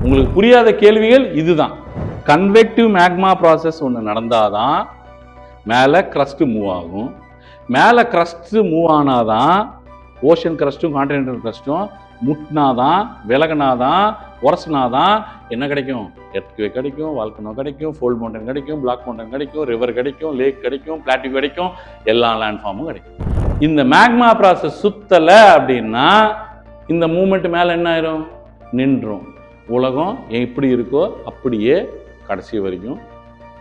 உங்களுக்கு புரியாத கேள்விகள் இதுதான். கன்வெக்டிவ் மேக்மா ப்ராசஸ் ஒன்று நடந்தாதான் மேலே கிரஸ்ட் மூவ் ஆகும். மேலே கிரஸ்ட் மூவ் ஆனாதான் ஓஷன் கிரஸ்ட்டும் கான்டினென்டல் கிரஸ்ட்டும் முட்டினாதான், விலகினாதான், உரசினாதான் என்ன கிடைக்கும்? எர்த்குவேக் கிடைக்கும், வால்கனோ கிடைக்கும், ஃபோல்ட் மவுண்டன் கிடைக்கும், பிளாக் மவுண்டன் கிடைக்கும், ரிவர் கிடைக்கும், லேக் கிடைக்கும், பிளாட்டியூ கிடைக்கும், எல்லா லேண்ட்ஃபார்மும் கிடைக்கும். இந்த மேக்மா ப்ராசஸ் சுத்தலை அப்படின்னா இந்த மூமெண்ட் மேலே என்ன ஆயிரும்? நின்றும். உலகம் எப்படி இருக்கோ அப்படியே கடைசி வரைக்கும்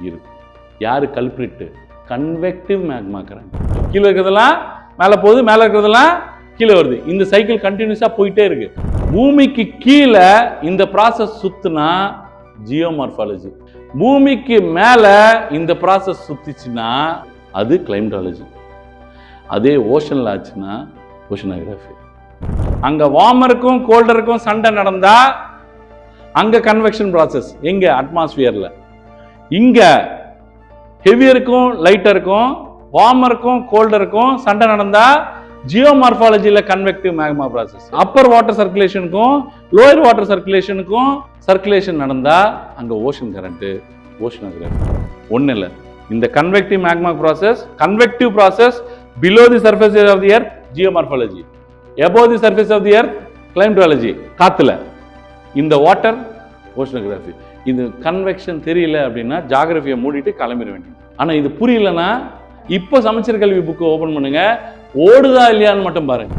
இருக்கும். யாரு கல்பிரிட்டு? Convective magma current. கீழே இருக்கிறதெல்லாம் மேலே போகுது, மேலே இருக்கிறதெல்லாம் கீழே வருது. இந்த சைக்கிள் கண்டினியூஸா போயிட்டே இருக்கு. பூமிக்கு கீழே இந்த ப்ராசஸ் சுத்துனா ஜியோமார்பாலஜி, பூமிக்கு மேல இந்த ப்ராசஸ் சுத்திச்சுன்னா அது கிளைமட்டாலஜி, அதே ஓஷன்ல ஆச்சுன்னா ஓஷனோகிராஃபி. அங்க வார்மருக்கும் கோல்டருக்கும் சண்டை நடந்தா அங்க கன்வெக்ஷன் ப்ராசஸ். எங்க? அட்மாஸ்பியர்ல. இங்க ஹெவியருக்கும் லைட்டருக்கும் வார்மருக்கும் கோல்டருக்கும் சண்டை நடந்தா ஜியோமார்பாலஜியில் convective magma process. Upper water சர்க்குலேஷனுக்கும் லோயர் வாட்டர் சர்க்குலேஷனுக்கும் சர்க்குலேஷன் நடந்தா அங்கே ஓஷன் கரண்ட்டு, ஓஷனோகிராஃபி. ஒன்றும் இல்லை, இந்த convective magma process, convective process below the surface of the earth geomorphology, above the surface of the earth climatology. காத்துல இந்த வாட்டர் ஓஷனோகிராஃபி. இது கன்வெக்ஷன் தெரியல அப்படின்னா ஜாகிரபியை மூடிட்டு கிளம்பிட வேண்டியது. ஆனால் இது புரியலன்னா இப்போ சமச்சீர் கல்வி புக்கு ஓப்பன் பண்ணுங்க, ஓடுதா இல்லையான்னு மட்டும் பாருங்க.